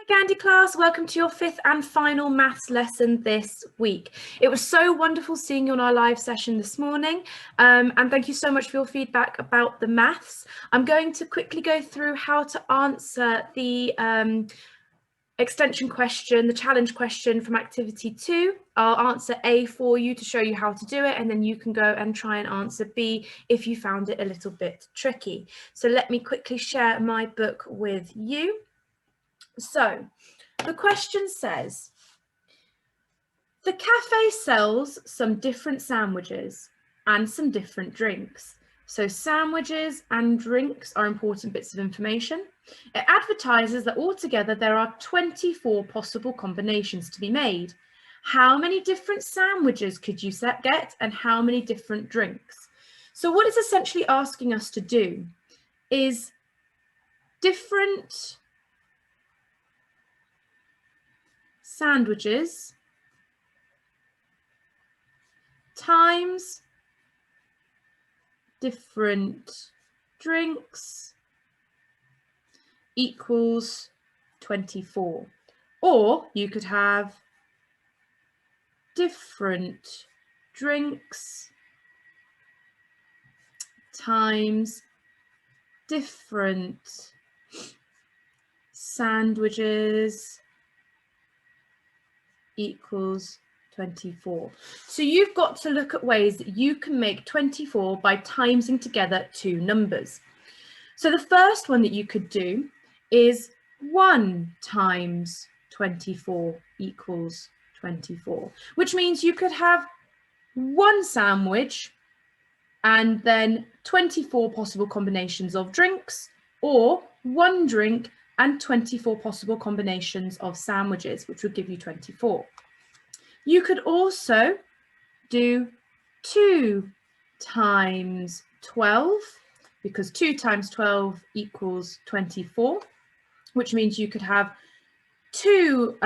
Gandhi class, welcome to your fifth and final maths lesson this week. It was so wonderful seeing you on our live session this morning, and thank you so much for your feedback about the maths. I'm going to quickly go through how to answer the extension question, the challenge question from activity 2. I'll answer A for you to show you how to do it, and then you can go and try and answer B if you found it a little bit tricky. So let me quickly share my book with you. So the question says, the cafe sells some different sandwiches and some different drinks. So sandwiches and drinks are important bits of information. It advertises that altogether there are 24 possible combinations to be made. How many different sandwiches could you get and how many different drinks? So what it's essentially asking us to do is different sandwiches times different drinks equals 24. Or you could have different drinks times different sandwiches equals 24. So you've got to look at ways that you can make 24 by timesing together two numbers. So the first one that you could do is 1 times 24 equals 24, which means you could have one sandwich and then 24 possible combinations of drinks, or one drink and 24 possible combinations of sandwiches, which would give you 24. You could also do 2 times 12, because 2 times 12 equals 24, which means you could have 2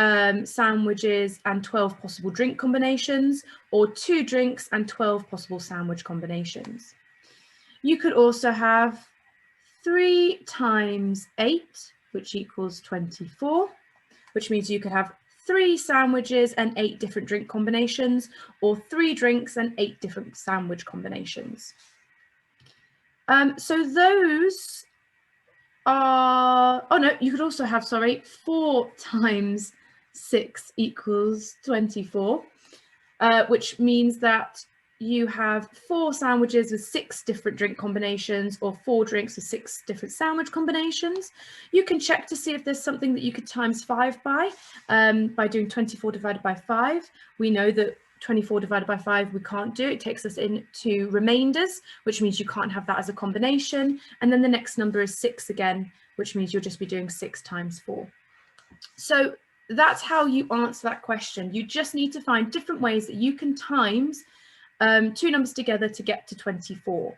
sandwiches and 12 possible drink combinations, or 2 drinks and 12 possible sandwich combinations. You could also have 3 times 8, which equals 24, which means you could have 3 sandwiches and 8 different drink combinations, or 3 drinks and 8 different sandwich combinations. So those are, oh no, you could also have, 4 times 6 equals 24, which means that you have 4 sandwiches with 6 different drink combinations, or 4 drinks with 6 different sandwich combinations. You can check to see if there's something that you could times 5 by doing 24 divided by 5. We know that 24 divided by 5 we can't do. It takes us into remainders, which means you can't have that as a combination. And then the next number is 6 again, which means you'll just be doing 6 times 4. So that's how you answer that question. You just need to find different ways that you can times two numbers together to get to 24.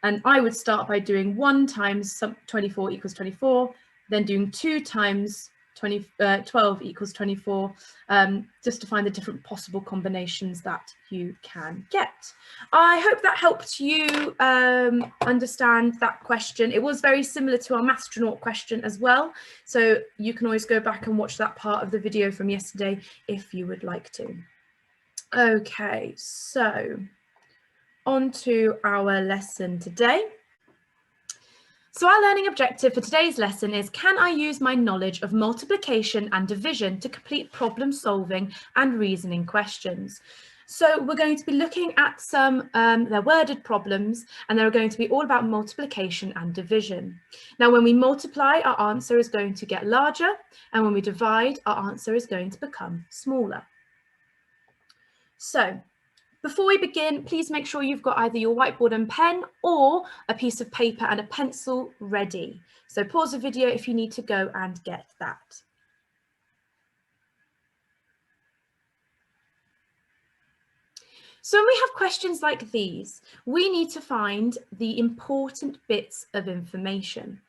And I would start by doing 1 times 24 equals 24, then doing 2 times 12 equals 24, just to find the different possible combinations that you can get. I hope that helped you understand that question. It was very similar to our Mathstronaut question as well, so you can always go back and watch that part of the video from yesterday if you would like to. Okay, so on to our lesson today. So our learning objective for today's lesson is, can I use my knowledge of multiplication and division to complete problem solving and reasoning questions? So we're going to be looking at some, they're worded problems, and they're going to be all about multiplication and division. Now, when we multiply, our answer is going to get larger, and when we divide, our answer is going to become smaller. So before we begin, please make sure you've got either your whiteboard and pen or a piece of paper and a pencil ready. So pause the video if you need to go and get that. So when we have questions like these, we need to find the important bits of information.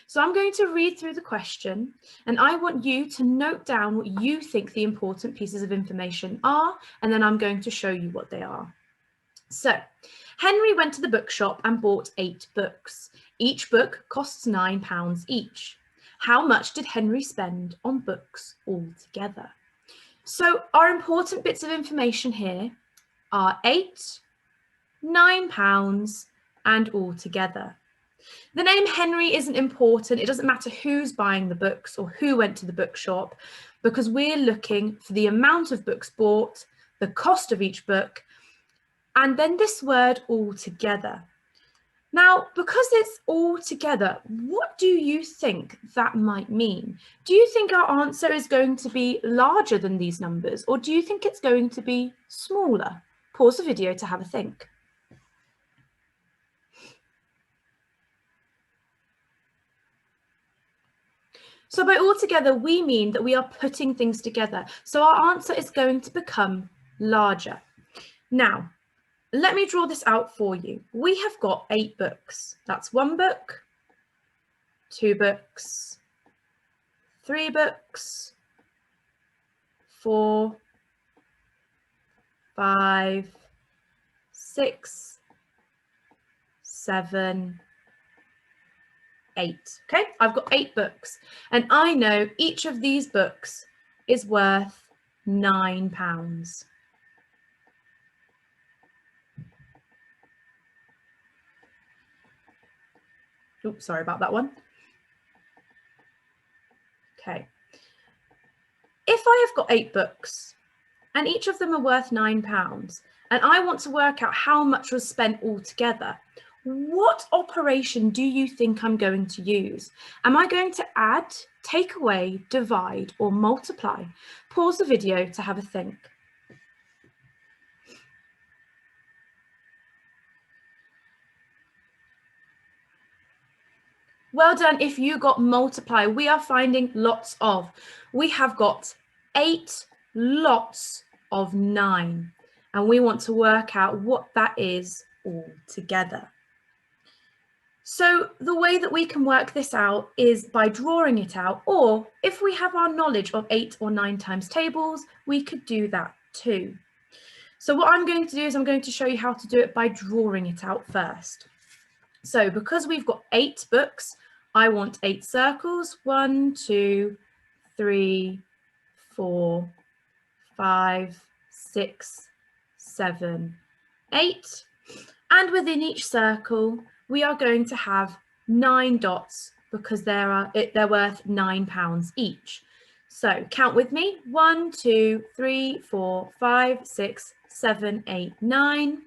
So I'm going to read through the question, and I want you to note down what you think the important pieces of information are, and then I'm going to show you what they are. So Henry went to the bookshop and bought 8 books. Each book costs £9 each. How much did Henry spend on books altogether? So our important bits of information here are 8, £9 and altogether. The name Henry isn't important. It doesn't matter who's buying the books or who went to the bookshop, because we're looking for the amount of books bought, the cost of each book, and then this word altogether. Now, because it's all together, what do you think that might mean? Do you think our answer is going to be larger than these numbers, or do you think it's going to be smaller? Pause the video to have a think. So by all together, we mean that we are putting things together. So our answer is going to become larger. Now, let me draw this out for you. We have got 8 books. That's 1 book, 2 books, 3 books, 4, 5, 6, 7, 8. Okay, I've got 8 books, and I know each of these books is worth £9. Oops, sorry about that one. Okay. If I have got 8 books and each of them are worth £9, and I want to work out how much was spent altogether, what operation do you think I'm going to use? Am I going to add, take away, divide, or multiply? Pause the video to have a think. Well done if you got multiply. We are finding lots of. We have got 8 lots of 9, and we want to work out what that is all together. So the way that we can work this out is by drawing it out, or if we have our knowledge of 8 or 9 times tables, we could do that too. So what I'm going to do is I'm going to show you how to do it by drawing it out first. So because we've got 8 books, I want 8 circles. 1, 2, 3, 4, 5, 6, 7, 8. And within each circle, we are going to have 9 dots because they're worth £9 each. So count with me. 1, 2, 3, 4, 5, 6, 7, 8, 9.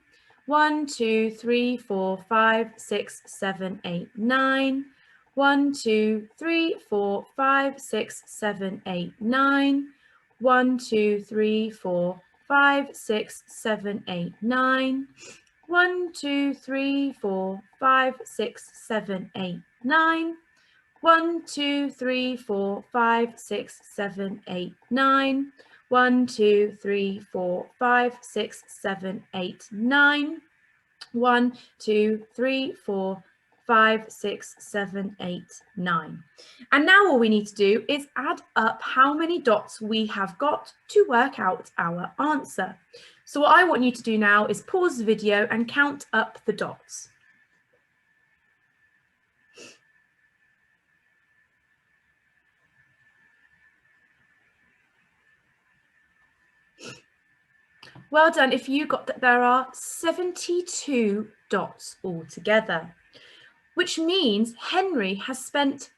1, 2, 3, 4, 5, 6, 7, 8, 9. 1, 2, 3, 4, 5, 6, 7, 8, 9. 1, 2, 3, 4, 5, 6, 7, 8, 9. 1, 2, 3, 4, 5, 6, 7, 8, 9. 1, 2, 3, 4, 5, 6, 7, 8, 9. 1, 2, 3, 4, 5, 6, 7, 8, 9. 1, 2, 3, 4, 5, 6, 7, 8, 9. And now all we need to do is add up how many dots we have got to work out our answer. So what I want you to do now is pause the video and count up the dots. Well done if you got that there are 72 dots altogether, which means Henry has spent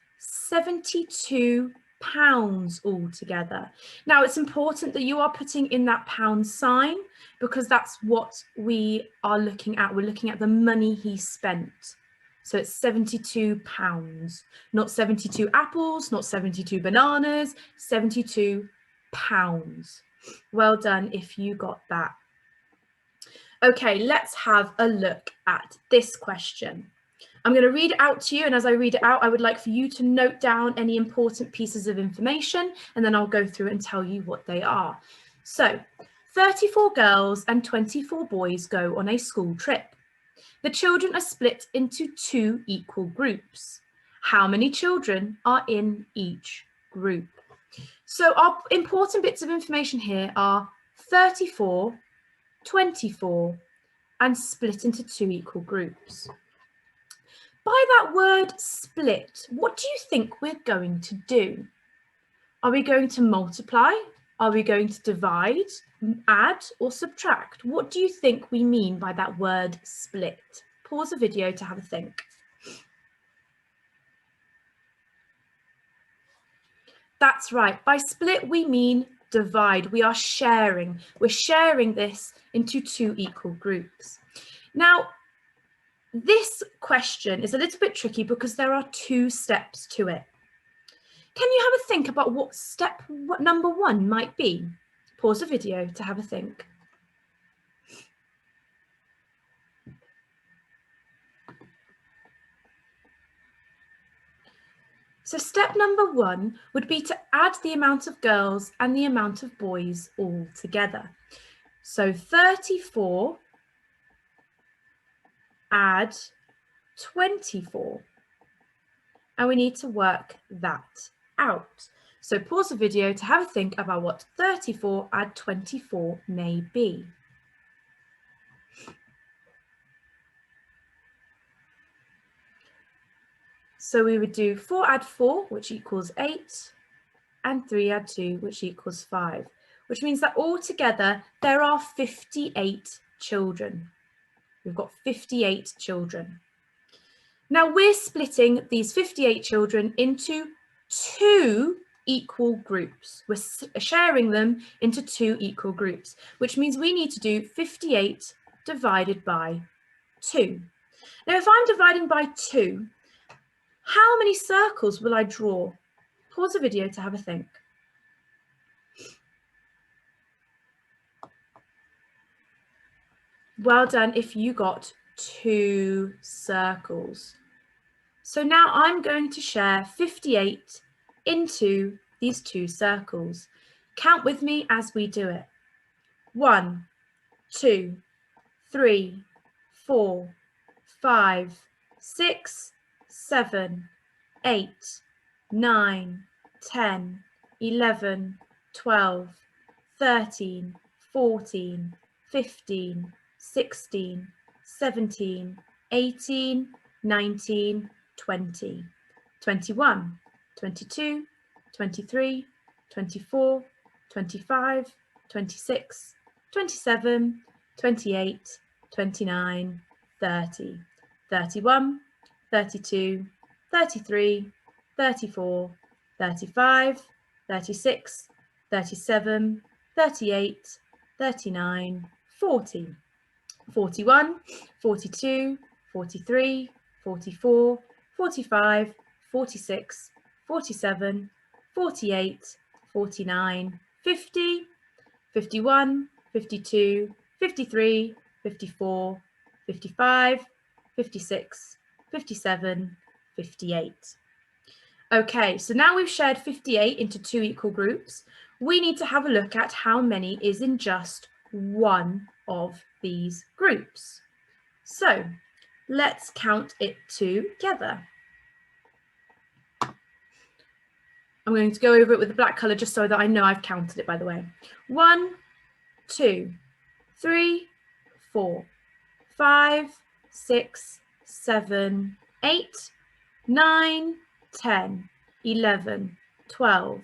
£72 altogether. Now it's important that you are putting in that pound sign because that's what we are looking at. We're looking at the money he spent. So it's £72, not 72 apples, not 72 bananas, 72 pounds. Well done if you got that. Okay, let's have a look at this question. I'm going to read it out to you, and as I read it out, I would like for you to note down any important pieces of information, and then I'll go through and tell you what they are. So, 34 girls and 24 boys go on a school trip. The children are split into 2 equal groups. How many children are in each group? So our important bits of information here are 34, 24, and split into 2 equal groups. By that word split, what do you think we're going to do? Are we going to multiply? Are we going to divide, add, or subtract? What do you think we mean by that word split? Pause the video to have a think. That's right. By split, we mean divide. We are sharing. We're sharing this into two equal groups. Now, this question is a little bit tricky because there are two steps to it. Can you have a think about what step number one might be? Pause the video to have a think. So step number one would be to add the amount of girls and the amount of boys all together. So 34 add 24. And we need to work that out. So pause the video to have a think about what 34 add 24 may be. So we would do 4 add 4, which equals 8, and 3 add 2, which equals 5, which means that altogether there are 58 children. We've got 58 children. Now we're splitting these 58 children into two equal groups. We're sharing them into two equal groups, which means we need to do 58 divided by 2. Now, if I'm dividing by 2, how many circles will I draw? Pause the video to have a think. Well done if you got 2 circles. So now I'm going to share 58 into these 2 circles. Count with me as we do it. 1, 2, 3, 4, 5, 6, 7, 8, 9, 10, 11, 12, 13, 14, 15, 16, 17, 18, 19, 20, 21, 22, 23, 24, 25, 26, 27, 28, 29, 30, 31, 32, 33, 34, 35, 36, 37, 38, 39, 40, 41, 42, 43, 44, 45, 46, 47, 48, 49, 50, 51, 52, 53, 54, 55, 56, 57, 58. Okay, so now we've shared 58 into 2 equal groups. We need to have a look at how many is in just one of these groups. So let's count it together. I'm going to go over it with the black colour just so that I know I've counted it, by the way. 1, 2, 3, 4, 5, 6, 7, 8, 9, 10, 11, 12,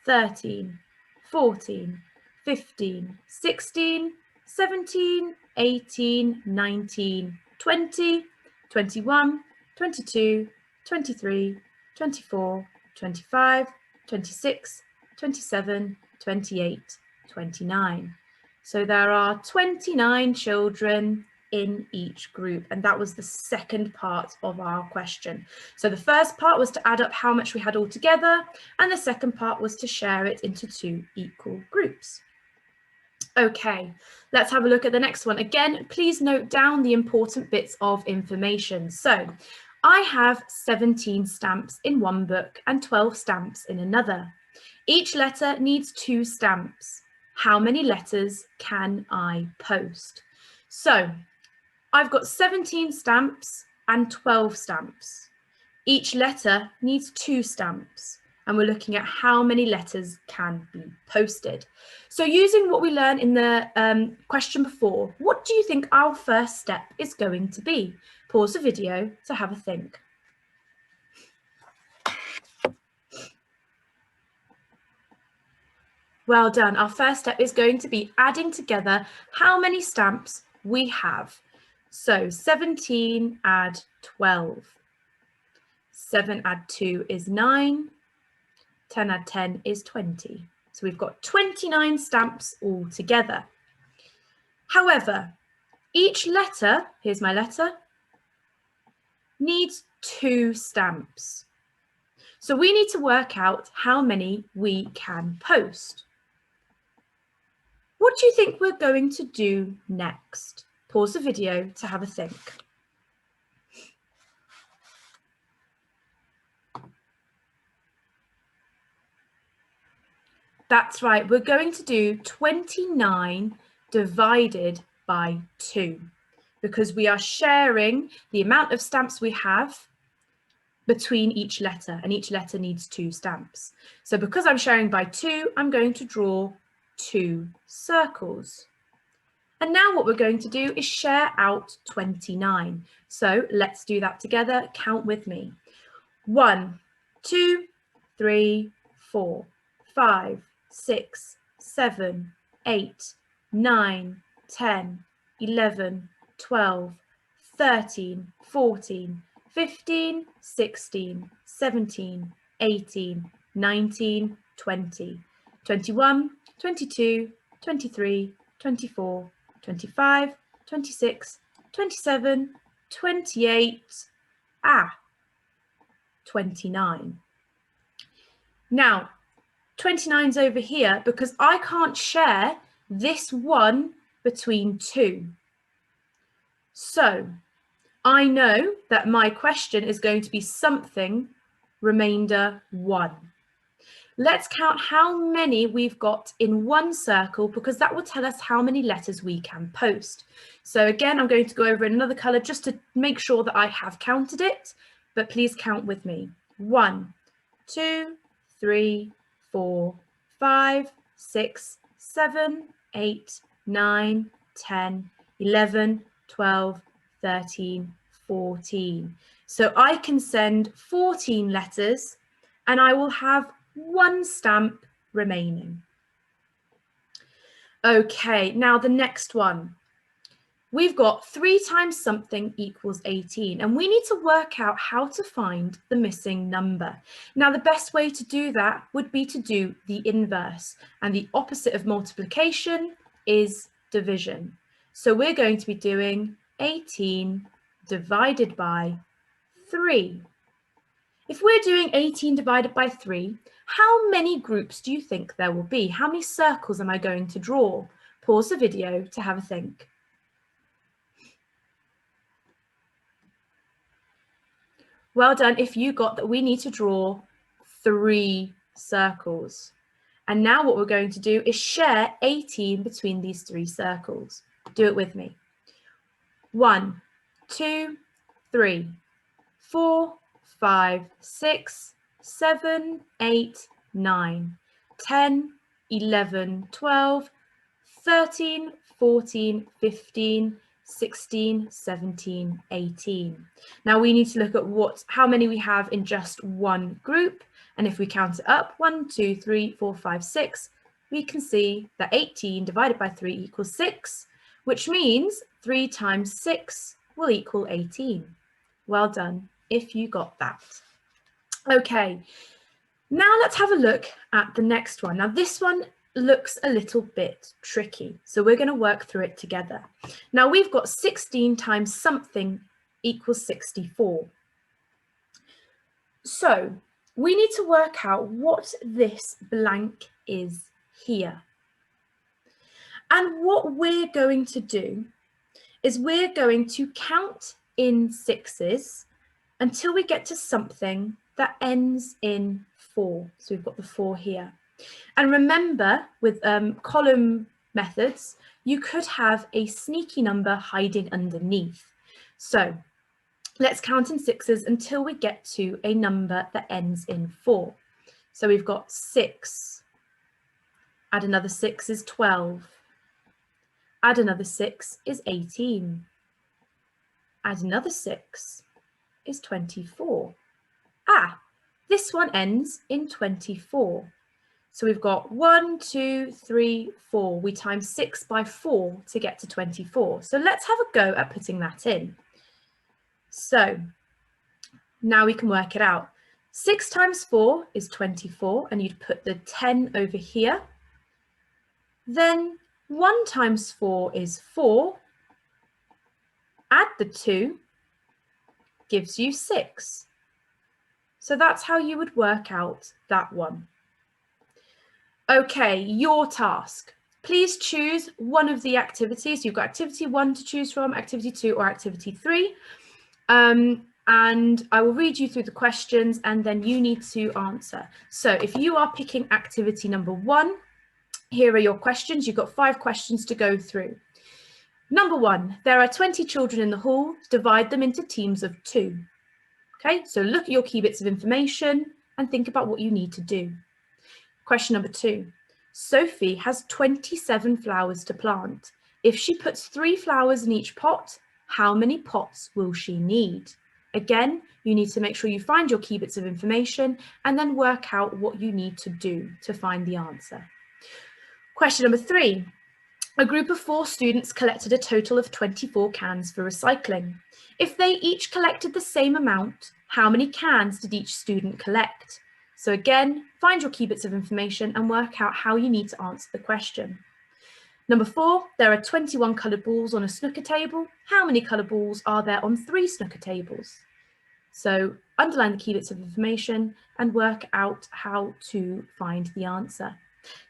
13, 14, 15, 16, 17, 18, 19, 20, 21, 22, 23, 24, 25, 26, 27, 28, 29. So there are 29 children in each group, and that was the second part of our question. So the first part was to add up how much we had all together, and the second part was to share it into 2 equal groups. Okay, let's have a look at the next one. Again, please note down the important bits of information. So I have 17 stamps in one book and 12 stamps in another. Each letter needs 2 stamps. How many letters can I post? So I've got 17 stamps and 12 stamps. Each letter needs 2 stamps, and we're looking at how many letters can be posted. So using what we learned in the question before, what do you think our first step is going to be? Pause the video to have a think. Well done. Our first step is going to be adding together how many stamps we have. So 17 add 12. 7 add 2 is 9. 10 add 10 is 20. So we've got 29 stamps all together. However, each letter, here's my letter, needs 2 stamps. So we need to work out how many we can post. What do you think we're going to do next? Pause the video to have a think. That's right, we're going to do 29 divided by 2 because we are sharing the amount of stamps we have between each letter, and each letter needs 2 stamps. So because I'm sharing by 2, I'm going to draw 2 circles. And now what we're going to do is share out 29. So let's do that together. Count with me. 1, 2, 3, 4, 5, 6, 7, 8, 9, 10, 11, 12, 13, 14, 15, 16, 17, 18, 19, 20, 21, 22, 23, 24, 25, 26, 27, 28, 29. Now, 29's over here because I can't share this one between 2. So I know that my question is going to be something remainder 1. Let's count how many we've got in one circle because that will tell us how many letters we can post. So again, I'm going to go over another colour just to make sure that I have counted it, but please count with me. 1, 2, 3, 4, 5, 6, 7, 8, 9, 10, 11, 12, 13, 14. So I can send 14 letters and I will have 1 stamp remaining. Okay, now the next one. We've got 3 times something equals 18, and we need to work out how to find the missing number. Now, the best way to do that would be to do the inverse, and the opposite of multiplication is division. So we're going to be doing 18 divided by 3. If we're doing 18 divided by 3, how many groups do you think there will be? How many circles am I going to draw? Pause the video to have a think. Well done if you got that we need to draw 3 circles. And now what we're going to do is share 18 between these 3 circles. Do it with me. 1, 2, 3, 4, 5, 6, 7, 8, 9, 10, 11, 12, 13, 14, 15, 16, 17, 18. Now we need to look at how many we have in just one group. And if we count it up, 1, 2, 3, 4, 5, 6, we can see that 18 divided by 3 equals 6, which means 3 times 6 will equal 18. Well done if you got that. Okay, now let's have a look at the next one. Now this one looks a little bit tricky, so we're going to work through it together. Now we've got 16 times something equals 64. So we need to work out what this blank is here. And what we're going to do is we're going to count in 6s until we get to something that ends in 4. So we've got the 4 here. And remember, with column methods, you could have a sneaky number hiding underneath. So let's count in 6s until we get to a number that ends in 4. So we've got 6. Add another 6 is 12. Add another 6 is 18. Add another 6 is 24. This one ends in 24. So we've got 1, 2, 3, 4. We times 6 by 4 to get to 24. So let's have a go at putting that in. So now we can work it out. 6 times 4 is 24, and you'd put the 10 over here. Then 1 times 4 is 4. Add the 2, gives you 6. So that's how you would work out that one. Okay, your task. Please choose one of the activities. You've got activity 1 to choose from, activity 2 or activity 3. And I will read you through the questions and then you need to answer. So if you are picking activity number 1, here are your questions. You've got 5 questions to go through. Number 1, there are 20 children in the hall. Divide them into teams of 2. Okay, so look at your key bits of information and think about what you need to do. Question number 2, Sophie has 27 flowers to plant. If she puts 3 flowers in each pot, how many pots will she need? Again, you need to make sure you find your key bits of information and then work out what you need to do to find the answer. Question number 3, a group of 4 students collected a total of 24 cans for recycling. If they each collected the same amount, how many cans did each student collect? So again, find your key bits of information and work out how you need to answer the question. Number 4, there are 21 coloured balls on a snooker table. How many coloured balls are there on 3 snooker tables? So underline the key bits of information and work out how to find the answer.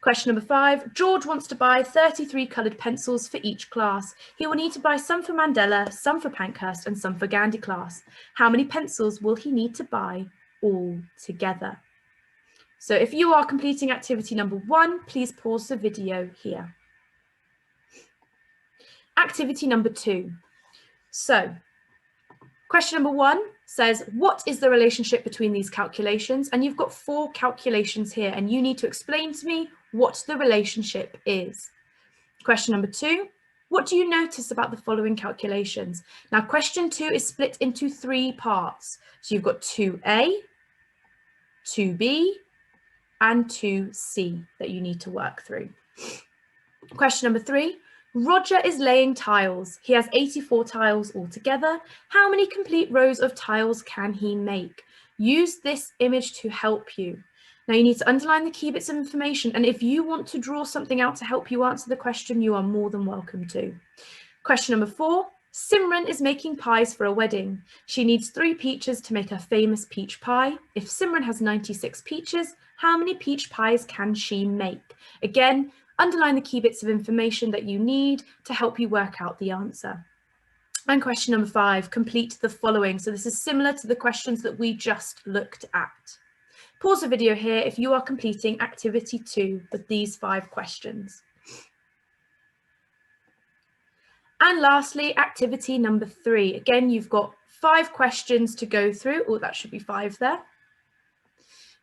Question number 5, George wants to buy 33 coloured pencils for each class. He will need to buy some for Mandela, some for Pankhurst and some for Gandhi class. How many pencils will he need to buy all together? So if you are completing activity number 1, please pause the video here. Activity number 2. So question number 1 says, what is the relationship between these calculations? And you've got 4 calculations here and you need to explain to me what the relationship is. Question number 2, what do you notice about the following calculations? Now question 2 is split into 3 parts. So you've got 2A, 2B, and 2C that you need to work through. Question number 3, Roger is laying tiles. He has 84 tiles altogether. How many complete rows of tiles can he make? Use this image to help you. Now you need to underline the key bits of information, and if you want to draw something out to help you answer the question, you are more than welcome to. Question number 4, Simran is making pies for a wedding. She needs 3 peaches to make a famous peach pie. If Simran has 96 peaches, how many peach pies can she make? Again, underline the key bits of information that you need to help you work out the answer. And question number 5, complete the following. So this is similar to the questions that we just looked at. Pause the video here if you are completing activity 2 with these 5 questions. And lastly, activity number 3. Again, you've got 5 questions to go through. Oh, that should be 5 there.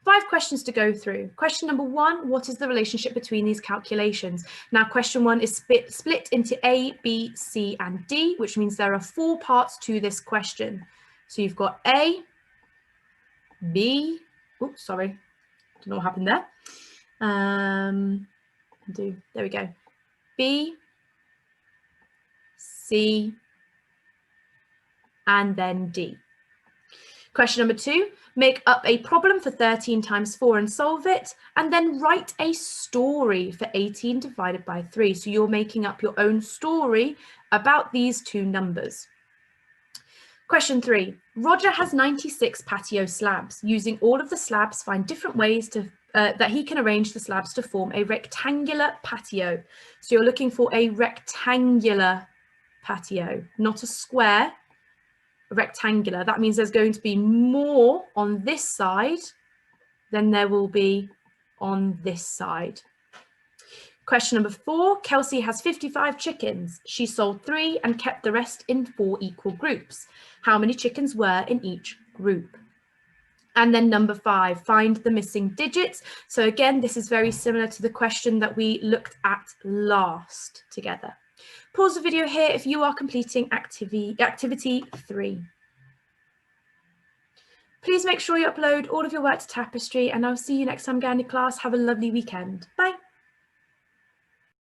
5 questions to go through. Question number 1, what is the relationship between these calculations? Now, question 1 is split into A, B, C, and D, which means there are 4 parts to this question. So you've got A, B, oops, sorry, don't know what happened there. There we go. B, C, and then D. Question number 2, make up a problem for 13 times 4 and solve it, and then write a story for 18 divided by 3. So you're making up your own story about these 2 numbers. Question 3, Roger has 96 patio slabs. Using all of the slabs, find different ways to that he can arrange the slabs to form a rectangular patio. So you're looking for a rectangular patio, not a square. Rectangular. That means there's going to be more on this side than there will be on this side. Question number 4, Kelsey has 55 chickens. She sold 3 and kept the rest in 4 equal groups. How many chickens were in each group? And then number 5, find the missing digits. So again, this is very similar to the question that we looked at last together. Pause the video here if you are completing activity 3. Please make sure you upload all of your work to Tapestry, and I'll see you next time, Gandhi class. Have a lovely weekend. Bye.